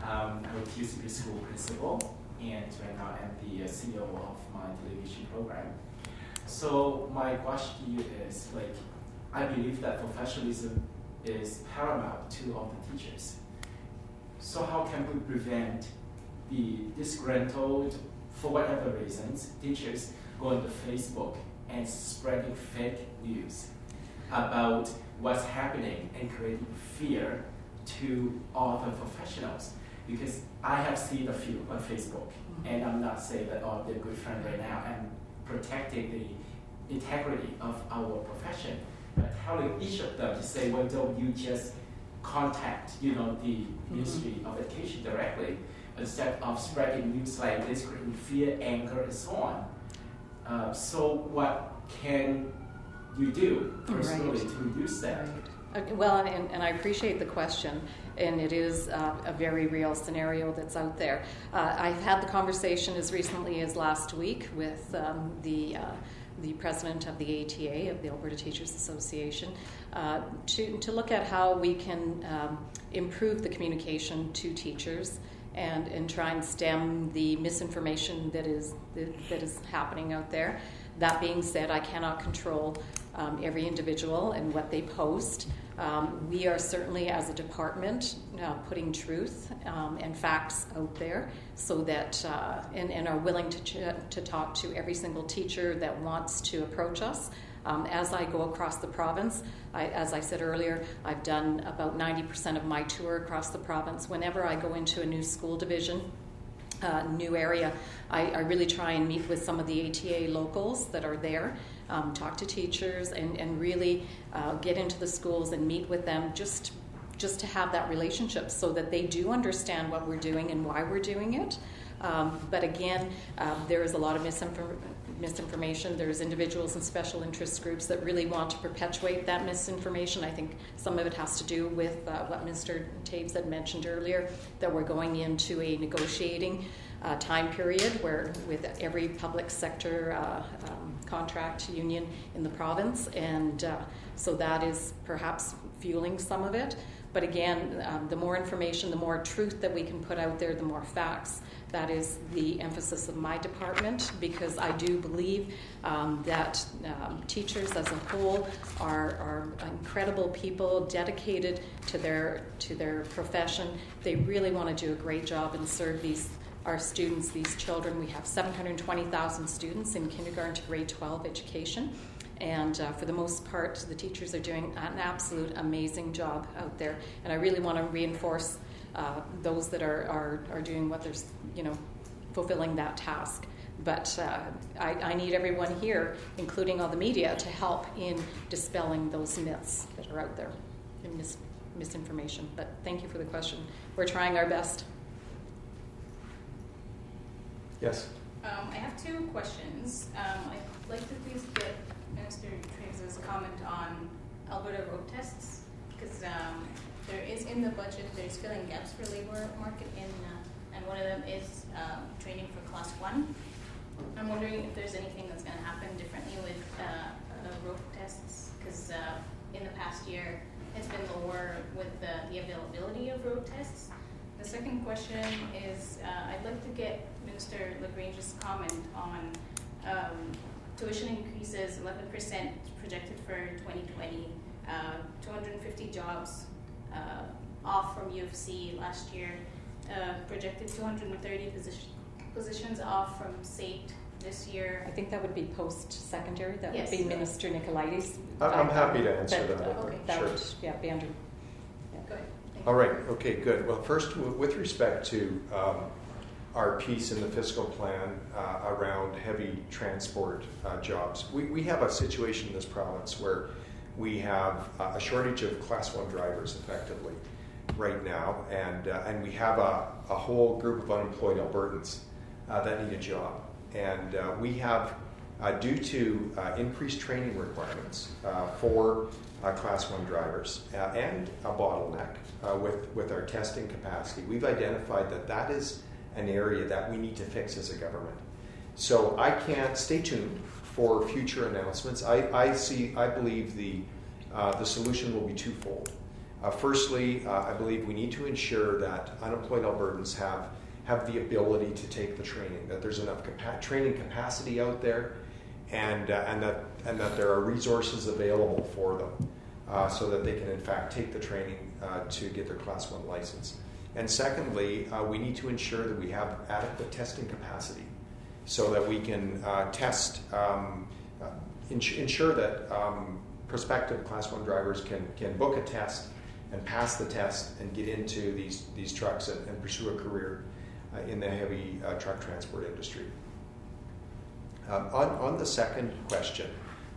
I'm a QCP school principal, and right now I'm the CEO of my television program. So my question to you is, I believe that professionalism is paramount to all the teachers. So how can we prevent the disgruntled, for whatever reasons, teachers going to Facebook and spreading fake news about what's happening and creating fear to all the professionals? Because I have seen a few on Facebook, and I'm not saying that all they're good friends right now. I'm protecting the integrity of our profession, but telling each of them to say, well, don't you just contact, the Ministry of Education directly, instead of spreading news like this, creating fear, anger, and so on. So what can you do personally to reduce that? Well, and I appreciate the question, and it is a very real scenario that's out there. I've had the conversation as recently as last week with the president of the ATA, of the Alberta Teachers Association, to look at how we can improve the communication to teachers and try and stem the misinformation that is happening out there. That being said, I cannot control every individual and what they post. We are certainly, as a department, putting truth and facts out there so that, and are willing to talk to every single teacher that wants to approach us. As I go across the province, as I said earlier, I've done about 90% of my tour across the province. Whenever I go into a new school division, new area, I really try and meet with some of the ATA locals that are there, talk to teachers, and really get into the schools and meet with them just to have that relationship so that they do understand what we're doing and why we're doing it. But again, there is a lot of misinformation. There's individuals and special interest groups that really want to perpetuate that misinformation. I think some of it has to do with what Mr. Taves had mentioned earlier, that we're going into a negotiating time period where with every public sector contract union in the province, and so that is perhaps fueling some of it. But again, the more information, the more truth that we can put out there, the more facts. That is the emphasis of my department, because I do believe that teachers as a whole are incredible people, dedicated to their profession. They really want to do a great job and serve our students, these children. We have 720,000 students in kindergarten to grade 12 education. And for the most part, the teachers are doing an absolute amazing job out there. And I really want to reinforce those that are doing what they're, fulfilling that task. But I need everyone here, including all the media, to help in dispelling those myths that are out there and misinformation. But thank you for the question. We're trying our best. Yes. I have two questions. I'd like to please get Minister Taves' comment on Alberta road tests, because there is in the budget, there's filling gaps for labor market and one of them is training for Class 1. I'm wondering if there's anything that's going to happen differently with road tests, because in the past year it's been lower with the availability of road tests. The second question is I'd like to get Minister LaGrange's comment on tuition increases, 11% projected for 2020, 250 jobs off from U of C last year, projected 230 positions off from SAIT this year. I think that would be post-secondary. That Yes. would be Minister Nicolaides. I'm happy to answer that. Okay. That Sure. would, yeah, Andrew. Yeah. Good. Thank All you. right. Okay, good. Well, first, with respect to our piece in the fiscal plan around heavy transport jobs, we have a situation in this province where we have a shortage of Class 1 drivers effectively right now, and we have a whole group of unemployed Albertans that need a job. And we have, due to increased training requirements for Class 1 drivers and a bottleneck with our testing capacity, we've identified that is an area that we need to fix as a government. So I can't stay tuned for future announcements. I believe the solution will be twofold. Firstly, I believe we need to ensure that unemployed Albertans have the ability to take the training, that there's enough training capacity out there, and that there are resources available for them so that they can in fact take the training to get their Class 1 license. And secondly, we need to ensure that we have adequate testing capacity so that we can ensure that prospective Class 1 drivers can book a test and pass the test and get into these trucks and pursue a career in the heavy truck transport industry. On the second question,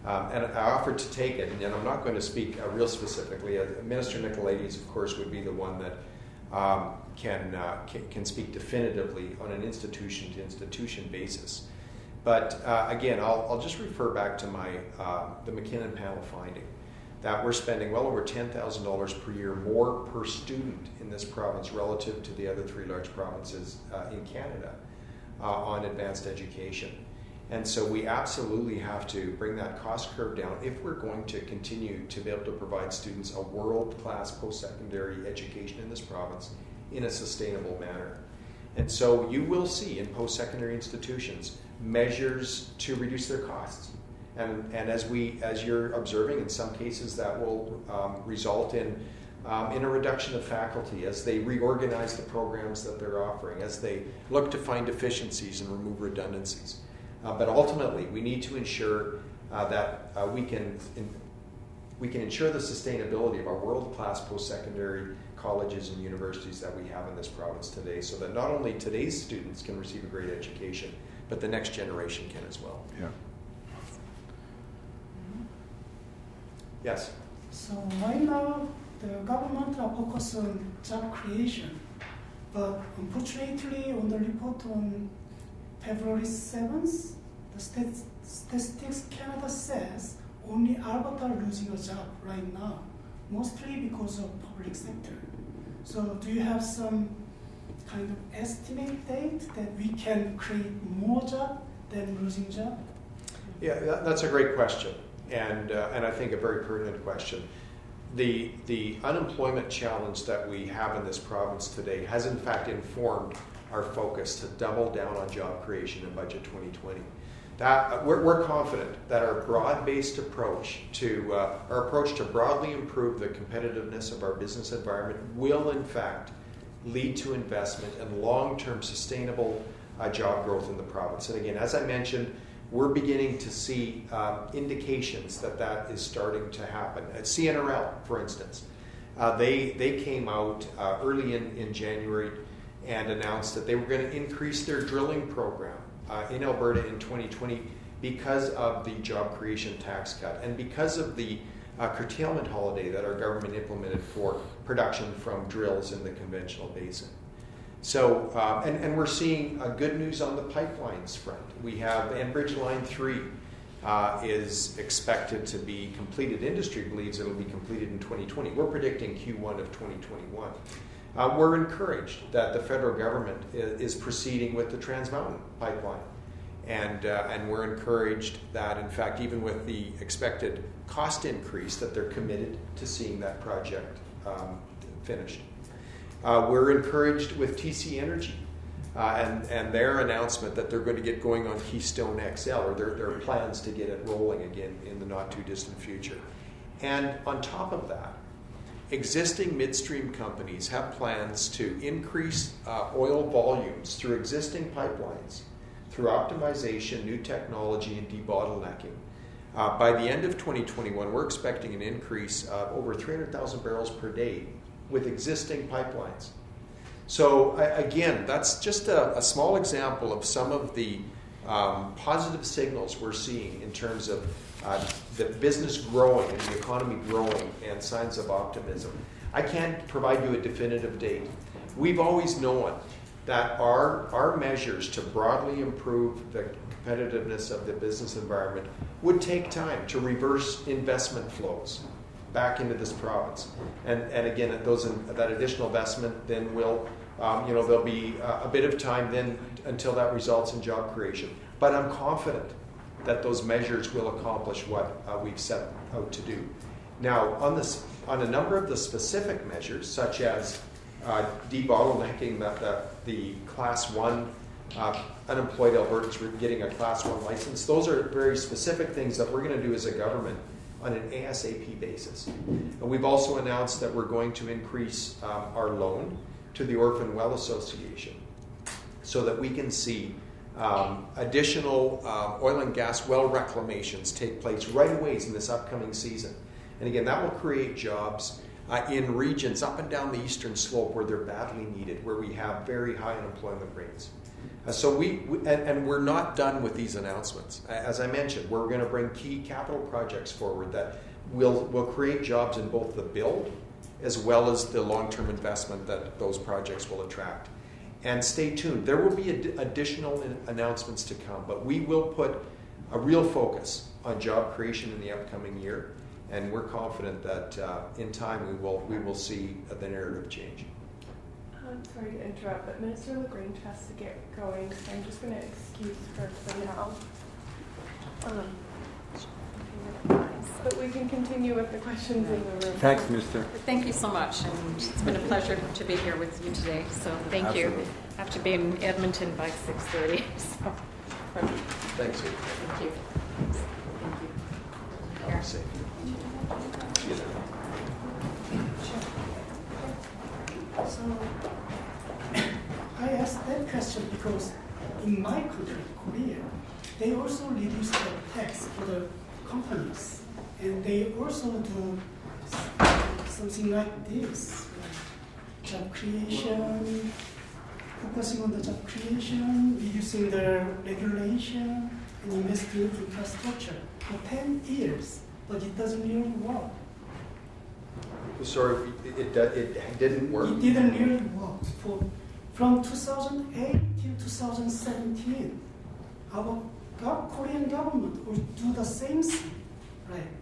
and I offered to take it, and I'm not going to speak real specifically. Minister Nicolaides, of course, would be the one that can speak definitively on an institution-to-institution basis. But again, I'll just refer back to the McKinnon panel finding that we're spending well over $10,000 per year more per student in this province relative to the other 3 large provinces in Canada on advanced education. And so we absolutely have to bring that cost curve down if we're going to continue to be able to provide students a world-class post-secondary education in this province in a sustainable manner. And so you will see in post-secondary institutions measures to reduce their costs. And as you're observing, in some cases that will result in a reduction of faculty as they reorganize the programs that they're offering, as they look to find efficiencies and remove redundancies. But ultimately, we need to ensure that we can ensure the sustainability of our world-class post-secondary colleges and universities that we have in this province today, so that not only today's students can receive a great education, but the next generation can as well. Yeah. Yes? So right now, the government are focused on job creation, but unfortunately, on the report on February 7th, the Statistics Canada says only Alberta are losing a job right now, mostly because of public sector. So do you have some kind of estimate date that we can create more job than losing job? Yeah, that's a great question, and I think a very pertinent question. The unemployment challenge that we have in this province today has in fact informed our focus to double down on job creation in Budget 2020. That we're confident that our broad-based approach to broadly improve the competitiveness of our business environment will in fact lead to investment and long-term sustainable job growth in the province. And again, as I mentioned, we're beginning to see indications that is starting to happen. At CNRL, for instance, they came out early in January and announced that they were going to increase their drilling program in Alberta in 2020 because of the job creation tax cut and because of the curtailment holiday that our government implemented for production from drills in the conventional basin. So, and we're seeing good news on the pipelines front. We have Enbridge Line 3 is expected to be completed. Industry believes it will be completed in 2020. We're predicting Q1 of 2021. We're encouraged that the federal government is proceeding with the Trans Mountain pipeline. And we're encouraged that, in fact, even with the expected cost increase, that they're committed to seeing that project finished. We're encouraged with TC Energy and their announcement that they're going to get going on Keystone XL, or their plans to get it rolling again in the not too distant future. And on top of that, existing midstream companies have plans to increase oil volumes through existing pipelines, through optimization, new technology, and debottlenecking. By the end of 2021, we're expecting an increase of over 300,000 barrels per day with existing pipelines. So again, that's just a small example of some of the positive signals we're seeing in terms of the business growing and the economy growing and signs of optimism. I can't provide you a definitive date. We've always known that our measures to broadly improve the competitiveness of the business environment would take time to reverse investment flows back into this province. And again, that additional investment then will, there'll be a bit of time then until that results in job creation. But I'm confident that those measures will accomplish what we've set out to do. Now, on a number of the specific measures, such as debottlenecking the Class 1 unemployed Albertans getting a Class 1 license, those are very specific things that we're going to do as a government on an ASAP basis. And we've also announced that we're going to increase our loan to the Orphan Well Association so that we can see additional oil and gas well reclamations take place right away in this upcoming season. And again, that will create jobs in regions up and down the eastern slope where they're badly needed, where we have very high unemployment rates. So we're not done with these announcements. As I mentioned, we're going to bring key capital projects forward that will create jobs in both the build as well as the long-term investment that those projects will attract. And stay tuned. There will be additional announcements to come, but we will put a real focus on job creation in the upcoming year, and we're confident that in time we will see the narrative change. Sorry to interrupt, but Minister LaGrange has to get going, so I'm just going to excuse her for now. But we can continue with the questions in the room. Thanks, Minister. Thank you so much, and it's been a pleasure to be here with you today. So thank Absolutely. you. I have to be in Edmonton by 6:30. So Thanks. thank you. Thank you. Have a safe. So I asked that question because in my country, Korea, they also reduce the tax for the companies, and they also do something like this, like job creation, focusing on the job creation, reducing the regulation, and investing in infrastructure for 10 years, but it doesn't really work. Sorry, it didn't work. It didn't really work. From 2008 till 2017, our Korean government will do the same thing, right?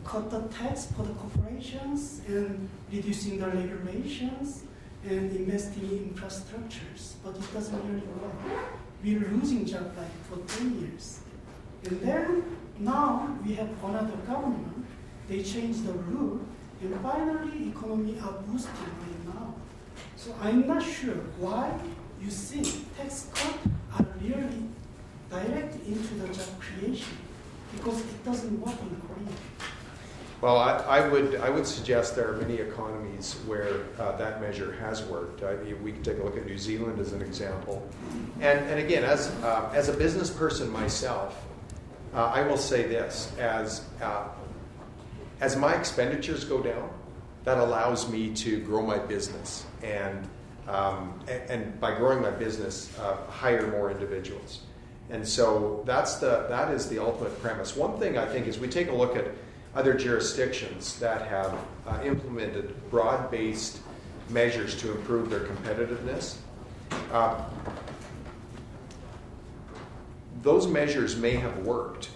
Cut the tax for the corporations and reducing the regulations and investing in infrastructures, but it doesn't really work. We're losing jobs like for 10 years. And then now we have another government. They changed the rule, and finally economy are boosting right now. So I'm not sure why you think tax cuts are really direct into the job creation, because it doesn't work in Korea. Well, I would suggest there are many economies where that measure has worked. We can take a look at New Zealand as an example. And again, as a business person myself, I will say this: as my expenditures go down, that allows me to grow my business, and by growing my business, hire more individuals. And so that is the ultimate premise. One thing I think is we take a look at other jurisdictions that have implemented broad-based measures to improve their competitiveness. Those measures may have worked.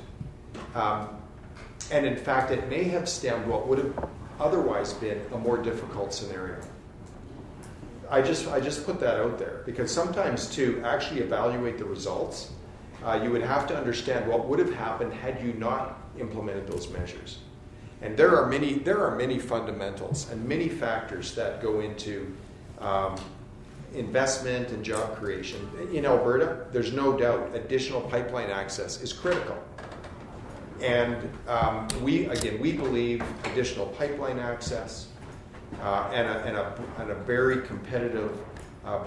And in fact, it may have stemmed what would have otherwise been a more difficult scenario. I just put that out there because sometimes to actually evaluate the results, you would have to understand what would have happened had you not implemented those measures. And there are many fundamentals and many factors that go into investment and job creation. In Alberta, there's no doubt additional pipeline access is critical. And we believe additional pipeline access and a very competitive,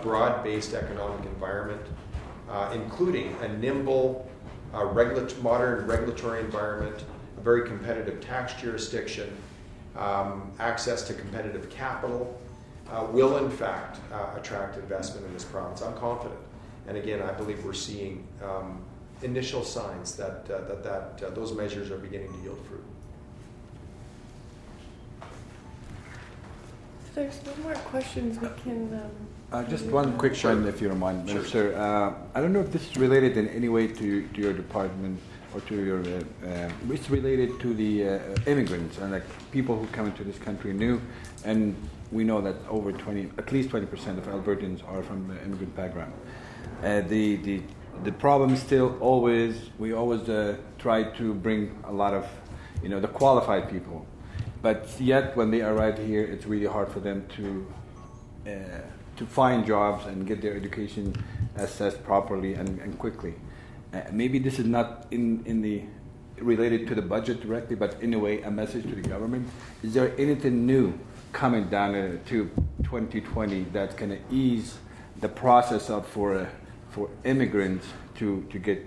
broad-based economic environment, including a nimble, modern regulatory environment, a very competitive tax jurisdiction, access to competitive capital, will in fact attract investment in this province. I'm confident. And again, I believe we're seeing initial signs that those measures are beginning to yield fruit. If there's no more questions, we can... Just one quick one, if you don't mind, Minister. I don't know if this is related in any way to your department or to your... it's related to the immigrants and like people who come into this country new, and we know that at least 20% of Albertans are from immigrant background. The problem is still we always try to bring a lot of, the qualified people. but yet when they arrive here, it's really hard for them to find jobs and get their education assessed properly and quickly. Maybe this is not in the related to the budget directly, but in a way, a message to the government. Is there anything new coming down to 2020 that's going to ease the process up for immigrants to get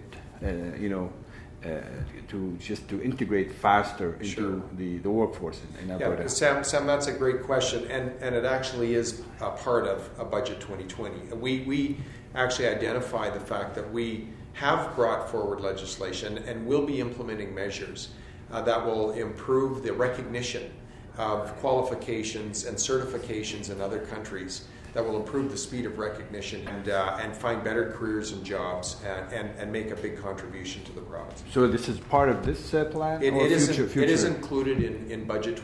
to integrate faster into Sure. the workforce in Alberta? Yeah, Sam, that's a great question, and it actually is a part of a Budget 2020. We actually identify the fact that we have brought forward legislation and will be implementing measures that will improve the recognition of qualifications and certifications in other countries, that will improve the speed of recognition and find better careers and jobs and make a big contribution to the province. So this is part of this plan? It or is future? included in Budget 2020.